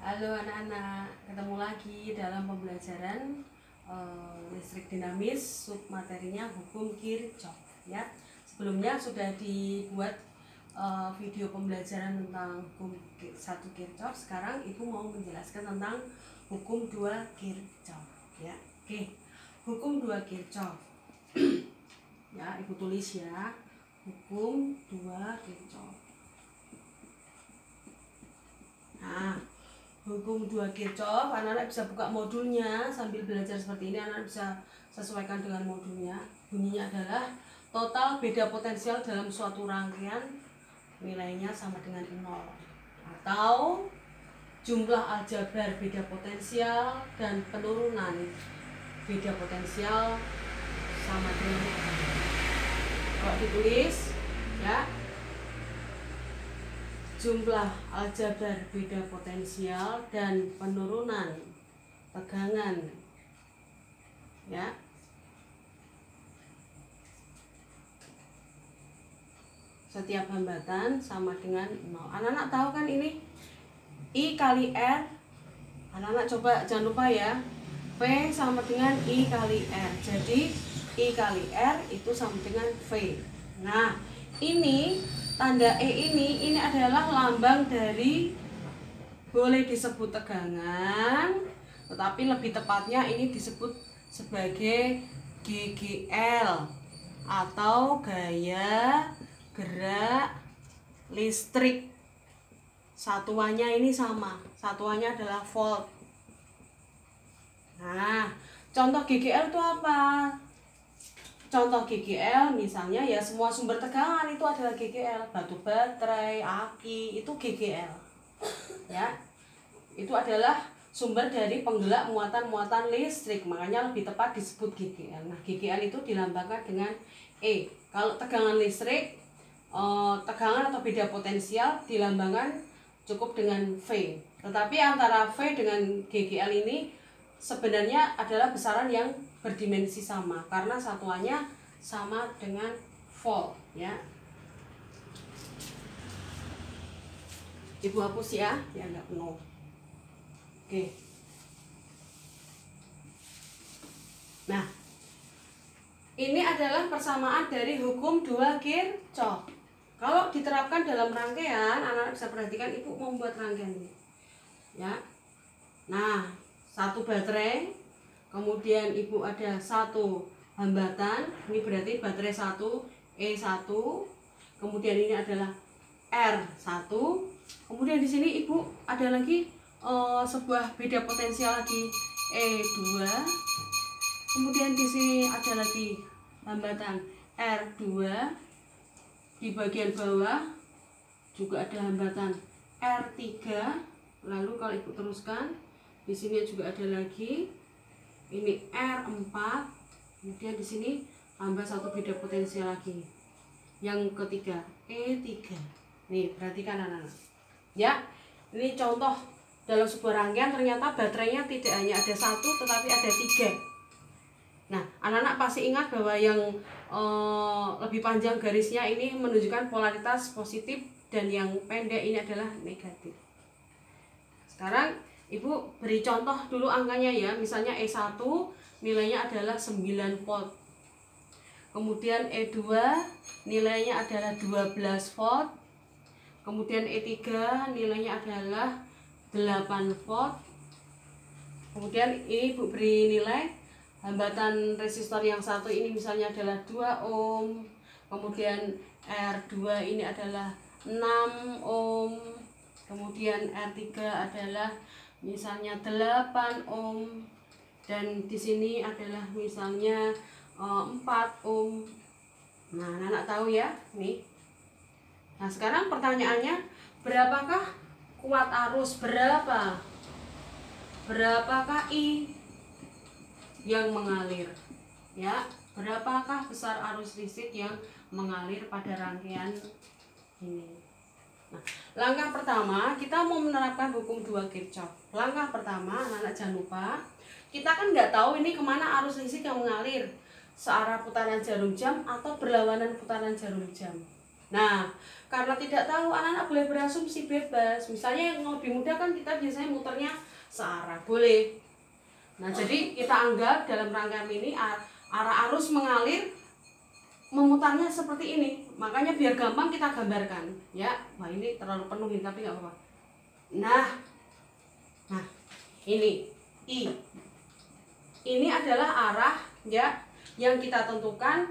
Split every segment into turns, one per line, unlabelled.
Halo anak-anak, ketemu lagi dalam pembelajaran listrik dinamis, submaterinya hukum Kirchhoff ya. Sebelumnya sudah dibuat video pembelajaran tentang hukum 1 Kirchhoff. Sekarang Ibu mau menjelaskan tentang hukum 2 Kirchhoff ya. Oke. Hukum 2 Kirchhoff. Ya, Ibu tulis ya. Hukum 2 Kirchhoff. Nah, hukum 2 Kirchhoff, anak-anak bisa buka modulnya sambil belajar seperti ini. Anak-anak bisa sesuaikan dengan modulnya. Bunyinya adalah total beda potensial dalam suatu rangkaian nilainya sama dengan 0, atau jumlah aljabar beda potensial dan penurunan beda potensial sama dengan 0. Kalau ditulis ya, jumlah aljabar beda potensial dan penurunan tegangan ya setiap hambatan sama dengan 0. Anak-anak tahu kan ini I kali R. Anak-anak coba jangan lupa ya, V sama dengan I kali R. Jadi I kali R itu sama dengan V. Nah, ini tanda E ini adalah lambang dari, boleh disebut tegangan, tetapi lebih tepatnya ini disebut sebagai GGL atau gaya gerak listrik. Satuannya ini sama, satuannya adalah volt. Nah, contoh GGL itu apa? Contoh GGL misalnya ya, semua sumber tegangan itu adalah GGL. Batu baterai, aki, itu GGL ya. Itu adalah sumber dari penggerak muatan-muatan listrik, makanya lebih tepat disebut GGL. Nah, GGL itu dilambangkan dengan E. Kalau tegangan listrik, tegangan atau beda potensial dilambangkan cukup dengan V. Tetapi antara V dengan GGL ini sebenarnya adalah besaran yang berdimensi sama, karena satuannya sama dengan volt ya. Ibu hapus ya, biar nggak penuh. Oke. Nah, ini adalah persamaan dari hukum 2 Kirchhoff. Kalau diterapkan dalam rangkaian, anak-anak bisa perhatikan, Ibu membuat rangkaian ini ya. Nah, satu baterai, kemudian Ibu ada satu hambatan, ini berarti baterai 1 E1, kemudian ini adalah R1, kemudian di sini Ibu ada lagi sebuah beda potensial lagi E2, kemudian di sini ada lagi hambatan R2, di bagian bawah juga ada hambatan R3, lalu kalau Ibu teruskan di sini juga ada lagi ini R4, kemudian di sini tambah satu beda potensial lagi, yang ketiga E3. Nih, perhatikan anak-anak ya, ini contoh dalam sebuah rangkaian ternyata baterainya tidak hanya ada satu tetapi ada 3. Nah, anak-anak pasti ingat bahwa yang lebih panjang garisnya ini menunjukkan polaritas positif dan yang pendek ini adalah negatif. Sekarang Ibu beri contoh dulu angkanya ya. Misalnya E1 nilainya adalah 9 volt. Kemudian E2 nilainya adalah 12 volt. Kemudian E3 nilainya adalah 8 volt. Kemudian ini Ibu beri nilai hambatan resistor yang satu ini misalnya adalah 2 ohm. Kemudian R2 ini adalah 6 ohm. Kemudian R3 adalah misalnya 8 ohm, dan di sini adalah misalnya 4 ohm. Nah, anak tahu ya nih. Nah, sekarang pertanyaannya, berapakah kuat arus, berapakah I yang mengalir ya, berapakah besar arus listrik yang mengalir pada rangkaian ini. Nah, langkah pertama kita mau menerapkan hukum 2 Kirchhoff. Langkah pertama, anak-anak jangan lupa, kita kan nggak tahu ini kemana arus listrik yang mengalir, searah putaran jarum jam atau berlawanan putaran jarum jam. Nah, karena tidak tahu, anak-anak boleh berasumsi bebas. Misalnya yang lebih mudah kan kita biasanya muternya searah, boleh. Nah, jadi kita anggap dalam rangkaian ini arah arus mengalir memutarnya seperti ini. Makanya biar gampang kita gambarkan, ya. Wah, ini terlalu penuhin tapi nggak apa-apa. Nah, ini I. Ini adalah arah, ya, yang kita tentukan.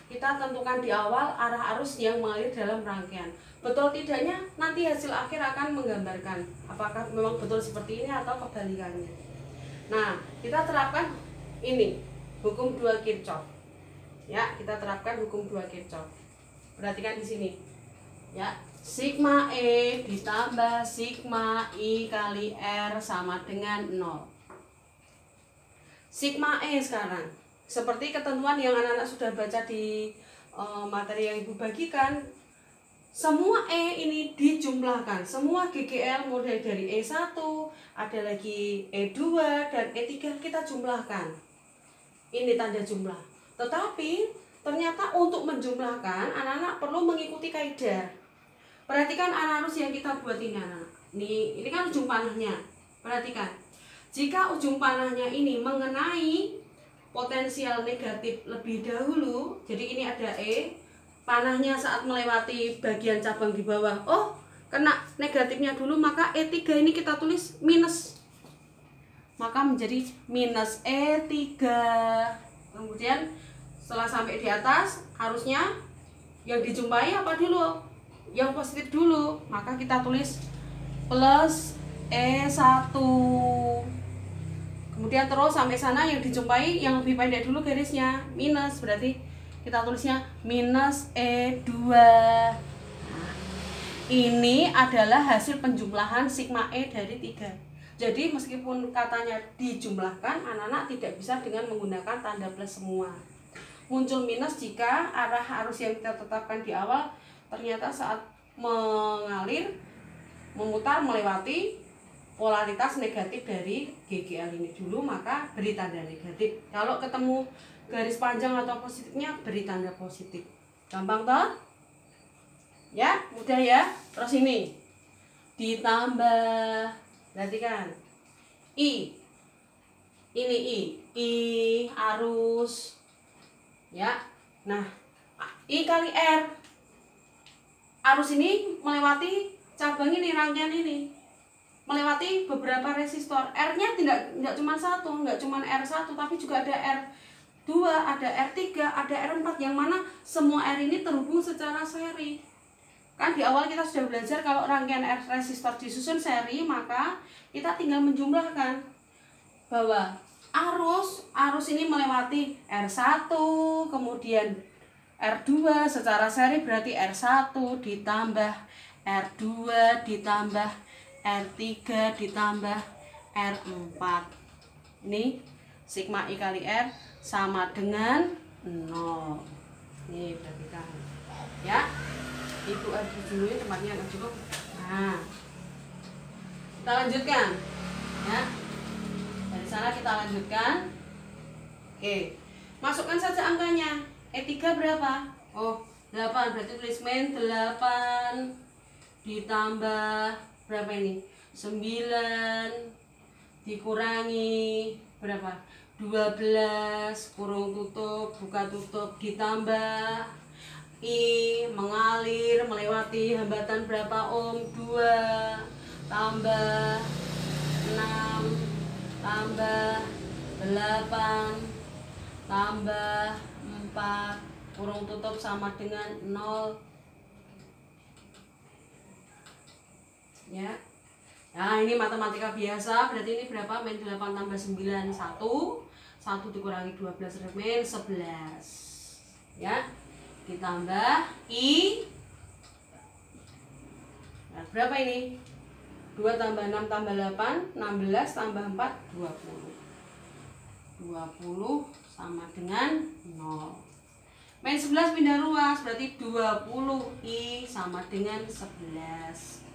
Kita tentukan di awal arah arus yang mengalir dalam rangkaian. Betul tidaknya nanti hasil akhir akan menggambarkan apakah memang betul seperti ini atau kebalikannya. Nah, kita terapkan ini hukum 2 Kirchhoff. Ya, kita terapkan hukum 2 Kirchhoff. Perhatikan di sini. Ya, sigma E ditambah sigma I kali R sama dengan 0. Sigma E sekarang, seperti ketentuan yang anak-anak sudah baca di materi yang ibu bagikan, semua E ini dijumlahkan. Semua GGL mulai dari E1, ada lagi E2 dan E3 kita jumlahkan. Ini tanda jumlah. Tetapi ternyata untuk menjumlahkan anak-anak perlu mengikuti kaidah. Perhatikan arus yang kita buat ini anak. Ini kan ujung panahnya. Perhatikan. Jika ujung panahnya ini mengenai potensial negatif lebih dahulu, jadi ini ada E, panahnya saat melewati bagian cabang di bawah, oh kena negatifnya dulu, maka E3 ini kita tulis minus, maka menjadi minus E3. Kemudian setelah sampai di atas, harusnya yang dijumpai apa dulu? Yang positif dulu, maka kita tulis plus E1. Kemudian terus sampai sana yang dijumpai yang lebih pendek dulu garisnya, minus, berarti kita tulisnya minus E2. Nah, ini adalah hasil penjumlahan sigma E dari 3. Jadi meskipun katanya dijumlahkan, anak-anak tidak bisa dengan menggunakan tanda plus semua. Muncul minus jika arah arus yang kita tetapkan di awal ternyata saat mengalir, memutar, melewati polaritas negatif dari GGL ini dulu, maka beri tanda negatif. Kalau ketemu garis panjang atau positifnya, beri tanda positif. Gampang toh? Ya, mudah ya. Terus ini ditambah, perhatikan I. Ini I arus, ya. Nah, I kali R. Arus ini melewati cabang ini, rangkaian ini, melewati beberapa resistor. R-nya tidak cuma satu, nggak cuma R1, tapi juga ada R2, ada R3, ada R4, yang mana semua R ini terhubung secara seri. Kan di awal kita sudah belajar kalau rangkaian R resistor disusun seri, maka kita tinggal menjumlahkan bahwa arus ini melewati R1, kemudian R2 secara seri, berarti R1 ditambah R2 ditambah R3 ditambah R4. Ini sigma I kali R sama dengan 0. Nih, perhatikan. Ya. Ibu harus dulu tempatnya agak cukup. Nah, kita lanjutkan. Ya. Dari sana kita lanjutkan. Oke. Masukkan saja angkanya. E3 berapa? Oh, 8. Berarti tulis min 8 ditambah berapa ini? 9 dikurangi berapa? 12 kurung tutup, buka tutup, ditambah I mengalir melewati hambatan berapa ohm? 2 tambah 6 tambah 8 tambah 4 kurung tutup sama dengan 0. Ya. Nah, ini matematika biasa, berarti ini berapa? Min 8 tambah 9 1. 1 dikurangi 12 min 11. Ya. Ditambah I. Nah, berapa ini? 2 tambah 6 tambah 8, 16 tambah 4 20. 20 sama dengan 0. Min 11 pindah ruas, berarti 20 I sama dengan 11.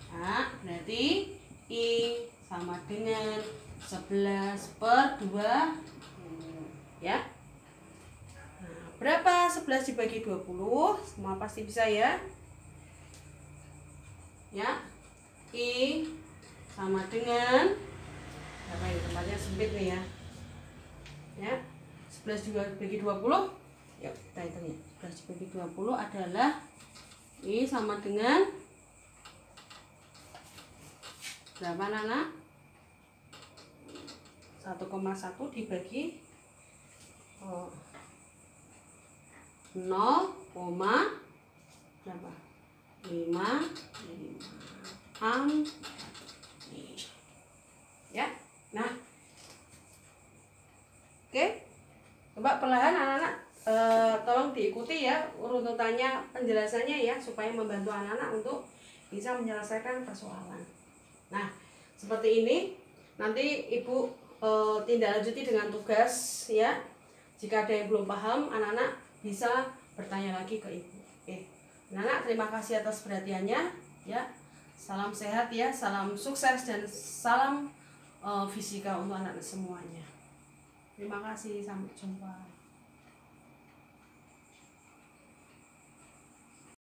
Nah, berarti I sama dengan 11/20. Ya. Nah, Berapa 11 dibagi 20? Semua pasti bisa ya. Ya. I sama dengan berapa ini, tempatnya sempit nih ya. Ya. 11 dibagi 20. Yuk, kita hitung ya. 11 dibagi 20 adalah I sama dengan berapa anak? 1,1 dibagi 0, berapa? 5 ya. Nah, oke, coba perlahan anak-anak tolong diikuti ya urutannya penjelasannya ya, supaya membantu anak-anak untuk bisa menyelesaikan persoalan. Nah, seperti ini nanti ibu tindak lanjuti dengan tugas ya. Jika ada yang belum paham, anak-anak bisa bertanya lagi ke ibu. Oke, anak-anak terima kasih atas perhatiannya ya. Salam sehat ya, salam sukses dan salam fisika untuk anak semuanya. Terima kasih, sampai jumpa.